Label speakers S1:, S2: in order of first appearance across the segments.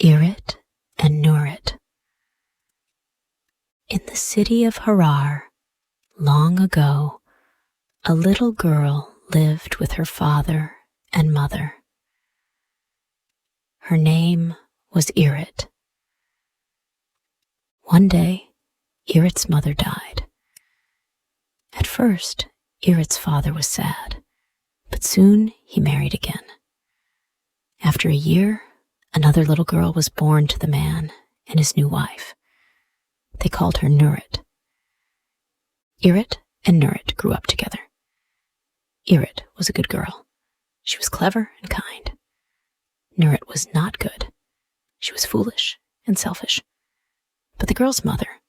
S1: Irit and Nurit. In the city of Harar, long ago, a little girl lived with her father and mother. Her name was Irit. One day, Irit's mother died. At first, Irit's father was sad, but soon he married again. After a year, another little girl was born to the man and his new wife. They called her Nurit. Irit and Nurit grew up together. Irit was a good girl. She was clever and kind. Nurit was not good. She was foolish and selfish. But the girl's mother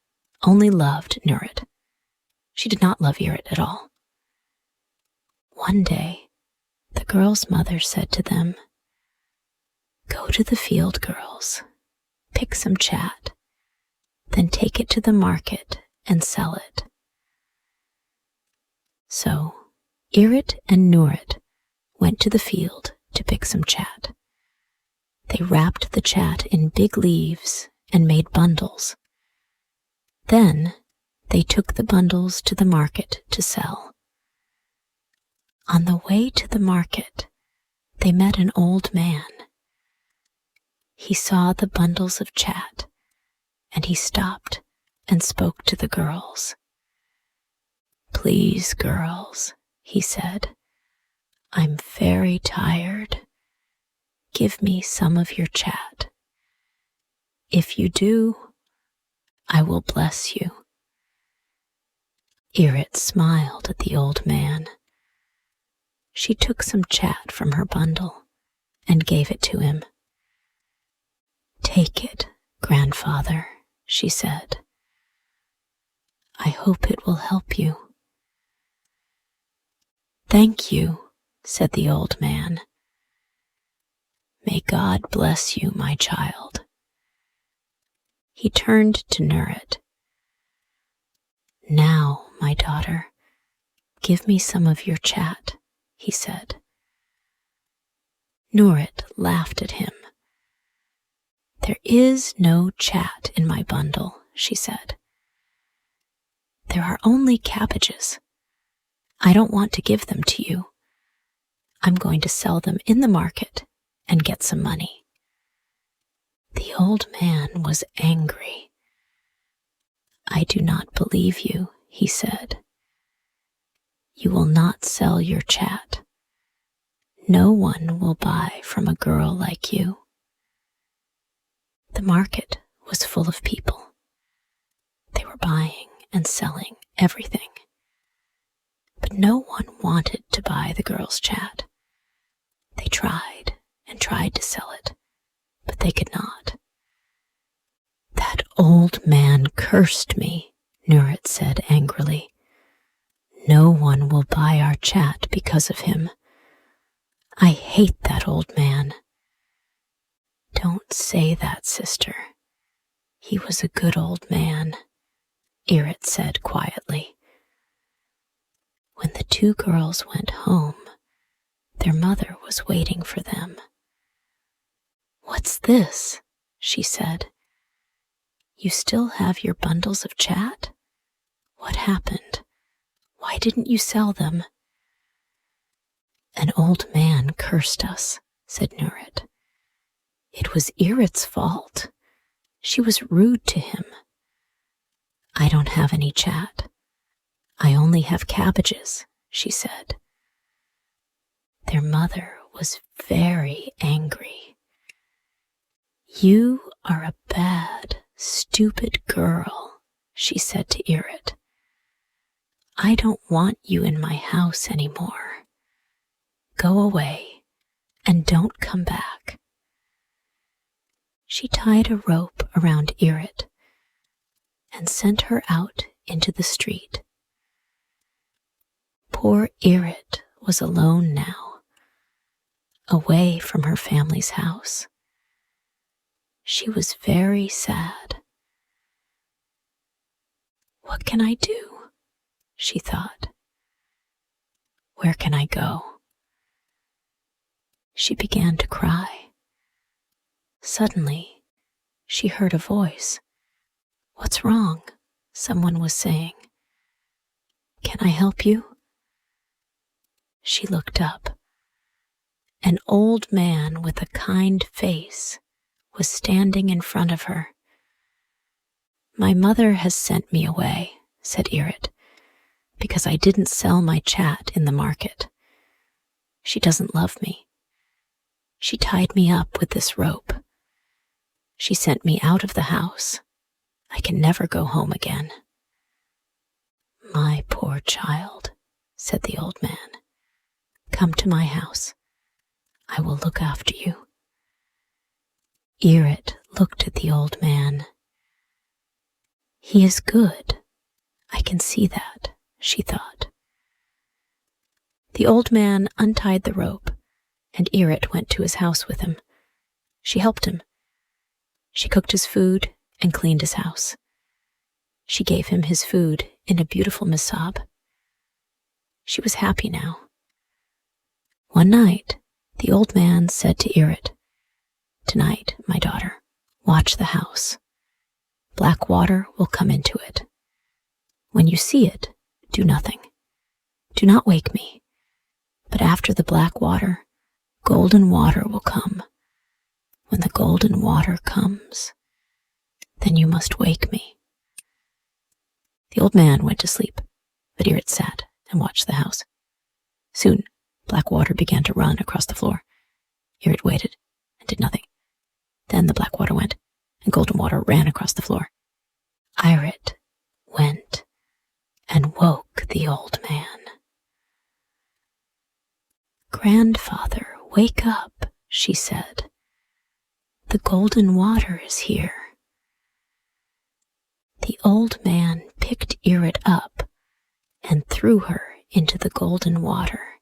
S1: only loved Nurit. She did not love Irit at all. One day, the girl's mother said to them, "Go to the field, girls, pick some chat, then take it to the market and sell it." So, Irit and Nurit went to the field to pick some chat. They wrapped the chat in big leaves and made bundles. Then, they took the bundles to the market to sell. On the way to the market, they met an old man. He saw the bundles of chat, and he stopped and spoke to the girls. "Please, girls," he said, "I'm very tired. Give me some of your chat. If you do, I will bless you." Irit smiled at the old man. She took some chat from her bundle and gave it to him. "Take it, grandfather," she said. "I hope it will help you." "Thank you," said the old man. "May God bless you, my child." He turned to Nurit. "Now, my daughter, give me some of your chat," he said. Nurit laughed at him. "There is no chat in my bundle," she said. "There are only cabbages. I don't want to give them to you. I'm going to sell them in the market and get some money." The old man was angry. "I do not believe you," he said. "You will not sell your chat. No one will buy from a girl like you." The market was full of people. They were buying and selling everything. But no one wanted to buy the girl's chat. They tried and tried to sell it, but they could not. "That old man cursed me," Nurit said angrily. "No one will buy our chat because of him. I hate that old man." "Don't say that, sister. He was a good old man," Irit said quietly. When the two girls went home, their mother was waiting for them. "What's this?" she said. "You still have your bundles of chat? What happened? Why didn't you sell them?" "An old man cursed us," said Nurit. "It was Irit's fault. She was rude to him. I don't have any chat. I only have cabbages," she said. Their mother was very angry. "You are a bad, stupid girl," she said to Irit. "I don't want you in my house anymore. Go away and don't come back." She tied a rope around Irit and sent her out into the street. Poor Irit was alone now, away from her family's house. She was very sad. "What can I do?" she thought. "Where can I go?" She began to cry. Suddenly, she heard a voice. "What's wrong?" someone was saying. "Can I help you?" She looked up. An old man with a kind face was standing in front of her. "My mother has sent me away," said Irit, "because I didn't sell my chat in the market. She doesn't love me. She tied me up with this rope. She sent me out of the house. I can never go home again." "My poor child," said the old man. "Come to my house. I will look after you." Irit looked at the old man. "He is good. I can see that," she thought. The old man untied the rope, and Irit went to his house with him. She helped him. She cooked his food and cleaned his house. She gave him his food in a beautiful misab. She was happy now. One night, the old man said to Irit, "Tonight, my daughter, watch the house. Black water will come into it. When you see it, do nothing. Do not wake me. But after the black water, golden water will come. When the golden water comes, then you must wake me." The old man went to sleep, but Irit sat and watched the house. Soon, black water began to run across the floor. Irit waited and did nothing. Then the black water went, and golden water ran across the floor. Irit went and woke the old man. "Grandfather, wake up," she said. "The golden water is here." The old man picked Irit up and threw her into the golden water.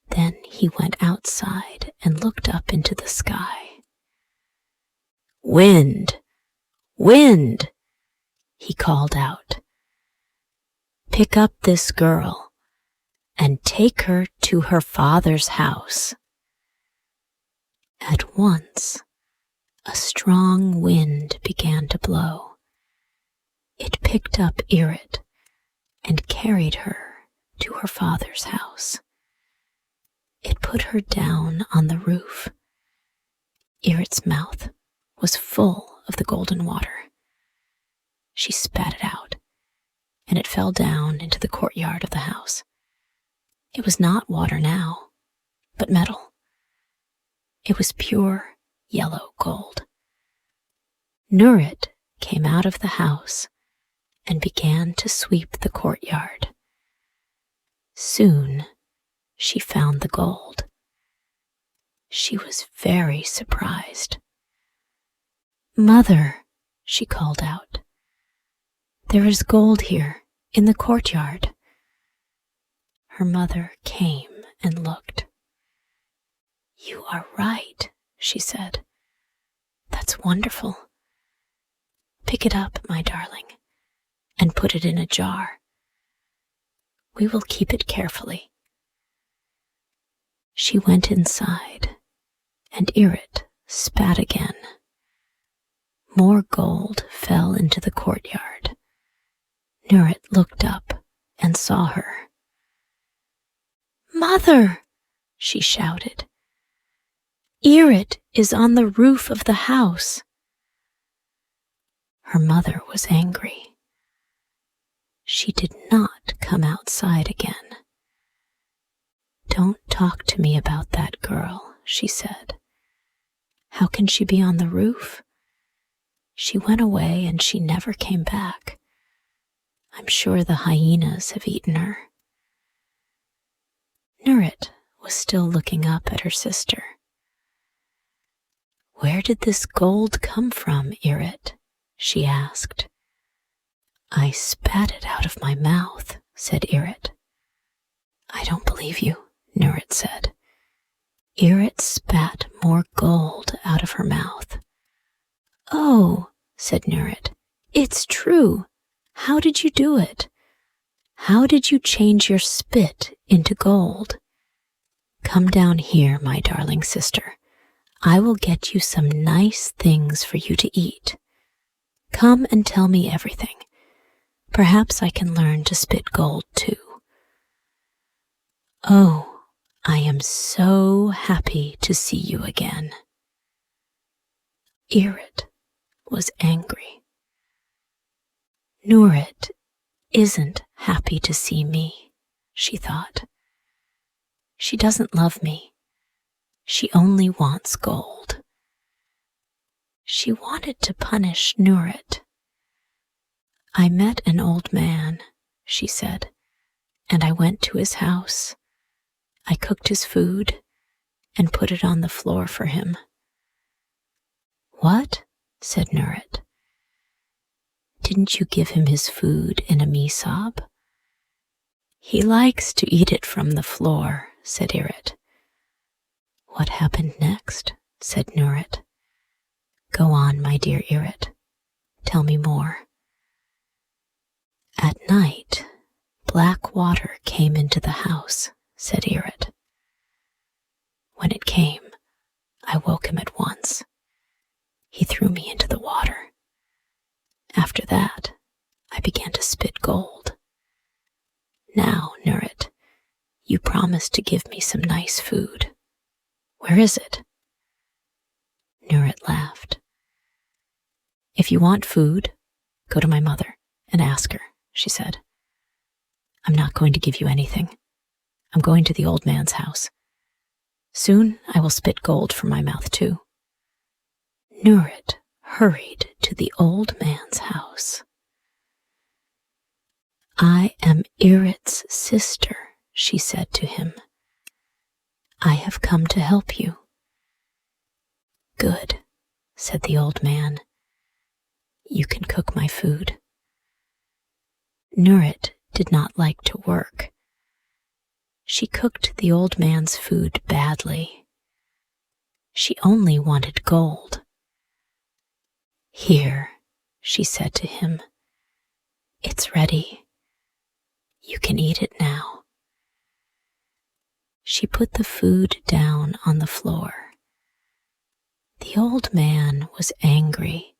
S1: Then he went outside and looked up into the sky. "Wind! Wind!" he called out. "Pick up this girl and take her to her father's house." At once, a strong wind began to blow. It picked up Irit and carried her to her father's house. It put her down on the roof. Irit's mouth was full of the golden water. She spat it out, and it fell down into the courtyard of the house. It was not water now, but metal. It was pure yellow gold. Nurit came out of the house and began to sweep the courtyard. Soon she found the gold. She was very surprised. "Mother," she called out, "there is gold here in the courtyard." Her mother came and looked. "You are right," she said. "That's wonderful. Pick it up, my darling, and put it in a jar. We will keep it carefully." She went inside, and Irit spat again. More gold fell into the courtyard. Nurit looked up and saw her. "Mother!" she shouted. "Irit is on the roof of the house." Her mother was angry. She did not come outside again. "Don't talk to me about that girl," she said. "How can she be on the roof? She went away and she never came back. I'm sure the hyenas have eaten her." Nurit was still looking up at her sister. "Where did this gold come from, Irit?" she asked. "I spat it out of my mouth," said Irit. "I don't believe you," Nurit said. Irit spat more gold out of her mouth. "Oh," said Nurit, "it's true. How did you do it? How did you change your spit into gold? Come down here, my darling sister. I will get you some nice things for you to eat. Come and tell me everything. Perhaps I can learn to spit gold too. Oh, I am so happy to see you again. Irit was angry. Nurit isn't happy to see me, she thought. She doesn't love me. She only wants gold. She wanted to punish Nurit. I met an old man, she said, and I went to his house. I cooked his food and put it on the floor for him. What? Said Nurit. Didn't you give him his food in a mesob? He likes to eat it from the floor, said Irit. What happened next? Said Nurit. Go on, my dear Irit. Tell me more. At night, black water came into the house, said Irit. When it came, I woke him at once. He threw me into the water. After that, I began to spit gold. Now, Nurit, you promised to give me some nice food. Where is it? Nurit laughed. If you want food, go to my mother and ask her, she said. I'm not going to give you anything. I'm going to the old man's house. Soon I will spit gold from my mouth too. Nurit hurried to the old man's house. I am Irit's sister, she said to him. I have come to help you. Good, said the old man. You can cook my food. Nurit did not like to work. She cooked the old man's food badly. She only wanted gold. Here, she said to him. It's ready. You can eat it now. She put the food down on the floor. The old man was angry,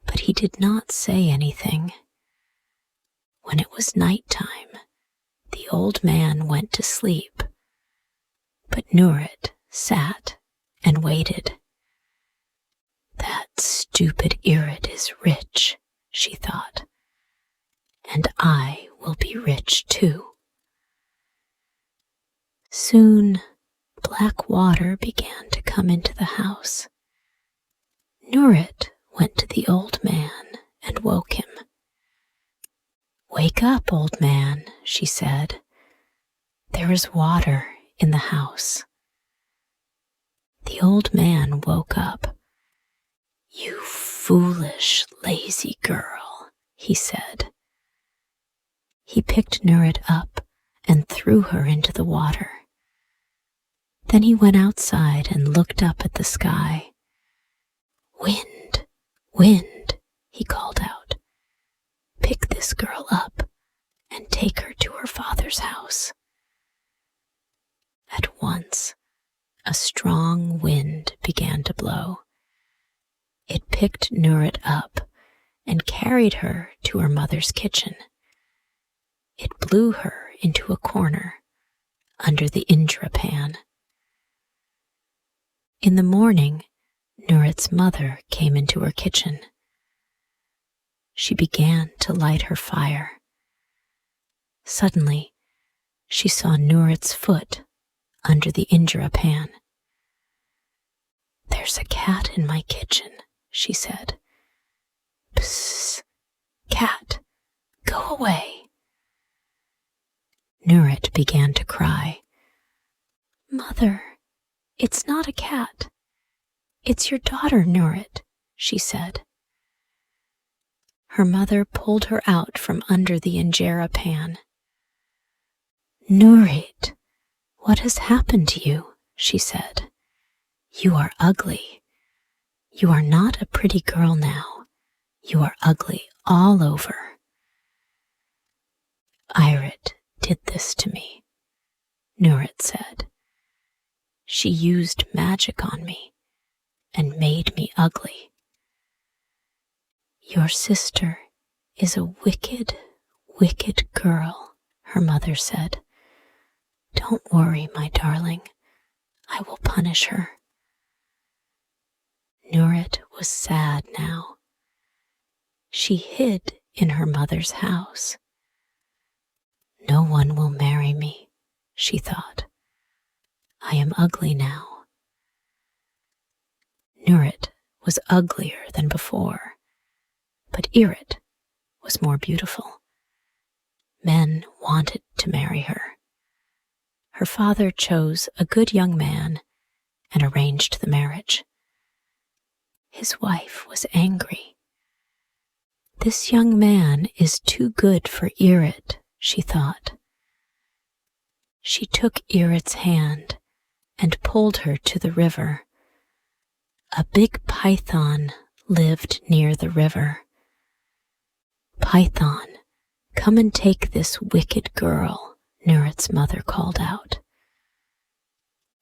S1: but he did not say anything. When it was night-time, the old man went to sleep, but Nurit sat and waited. That stupid Irit is rich, she thought, and I will be rich too. Soon, black water began to come into the house. Nurit went to the old man and woke him. Wake up, old man, she said. There is water in the house. The old man woke up. You foolish, lazy girl, he said. He picked Nurit up and threw her into the water. Then he went outside and looked up at the sky. Wind, wind, he called out. Pick this girl up and take her to her father's house. At once, a strong wind began to blow. It picked Nurit up and carried her to her mother's kitchen. It blew her into a corner under the injera pan. In the morning, Nurit's mother came into her kitchen. She began to light her fire. Suddenly, she saw Nurit's foot under the injera pan. There's a cat in my kitchen, she said. Psst, cat, go away. Nurit began to cry. Mother, it's not a cat. It's your daughter, Nurit, she said. Her mother pulled her out from under the injera pan. Nurit, what has happened to you? She said. You are ugly. You are not a pretty girl now. You are ugly all over. Irit did this to me, Nurit said. She used magic on me. and made me ugly. Your sister is a wicked, wicked girl, her mother said. Don't worry, my darling. I will punish her. Nurit was sad now. She hid in her mother's house. No one will marry me, she thought. I am ugly now. Nurit was uglier than before, but Irit was more beautiful. Men wanted to marry her. Her father chose a good young man and arranged the marriage. His wife was angry. This young man is too good for Irit, she thought. She took Irit's hand and pulled her to the river. A big python lived near the river. Python, come and take this wicked girl, Nurit's mother called out.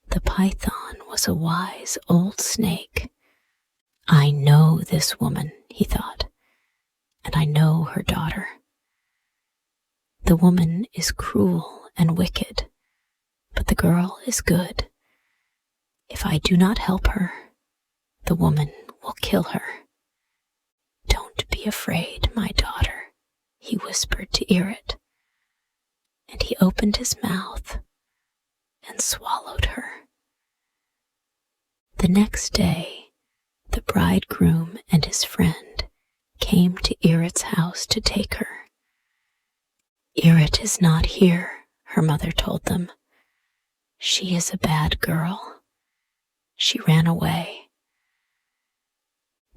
S1: The python was a wise old snake. I know this woman, he thought, and I know her daughter. The woman is cruel and wicked, but the girl is good. If I do not help her, the woman will kill her. Don't be afraid, my daughter, he whispered to Irit, and he opened his mouth and swallowed her. The next day, the bridegroom and his friend came to Irit's house to take her. Irit is not here, her mother told them. She is a bad girl. She ran away.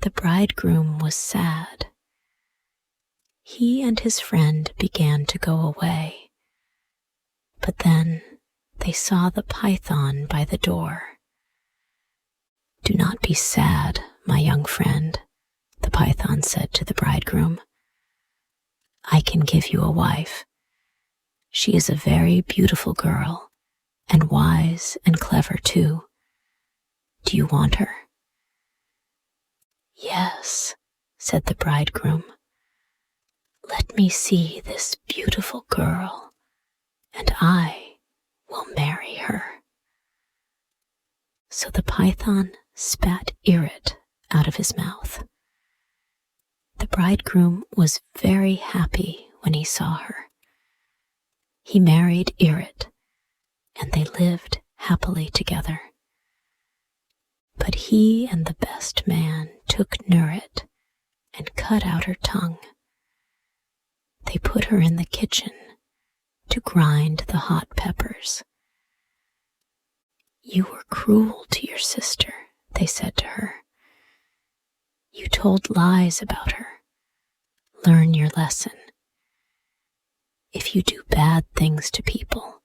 S1: The bridegroom was sad. He and his friend began to go away, but then they saw the python by the door. Do not be sad, my young friend, the python said to the bridegroom. I can give you a wife. She is a very beautiful girl, and wise and clever too. Do you want her? Yes, said the bridegroom. Let me see this beautiful girl, and I will marry her. So the python spat Irit out of his mouth. The bridegroom was very happy when he saw her. He married Irit, and they lived happily together. But he and the best man took Nurit and cut out her tongue. They put her in the kitchen to grind the hot peppers. You were cruel to your sister, they said to her. You told lies about her. Learn your lesson. If you do bad things to people,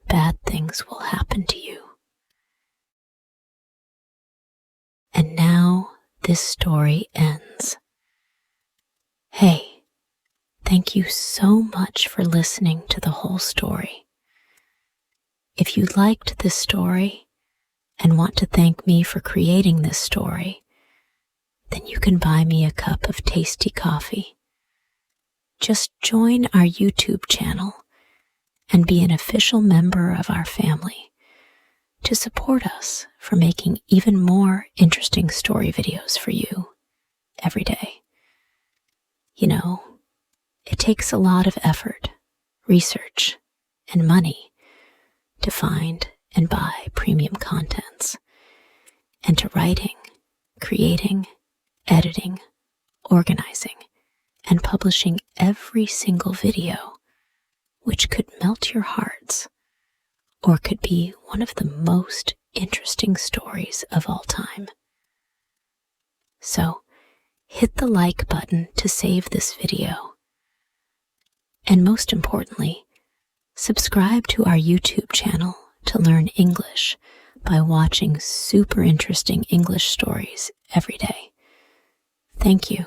S1: bad things will happen to you. And now this story ends. Hey, thank you so much for listening to the whole story. If you liked this story and want to thank me for creating this story, then you can buy me a cup of tasty coffee. Just join our YouTube channel and be an official member of our family to support us for making even more interesting story videos for you every day. You know, it takes a lot of effort, research, and money to find and buy premium contents, and to writing, creating, editing, organizing, and publishing every single video, which could melt your hearts, or could be one of the most interesting stories of all time. So, hit the like button to save this video. And most importantly, subscribe to our YouTube channel to learn English by watching super interesting English stories every day. Thank you.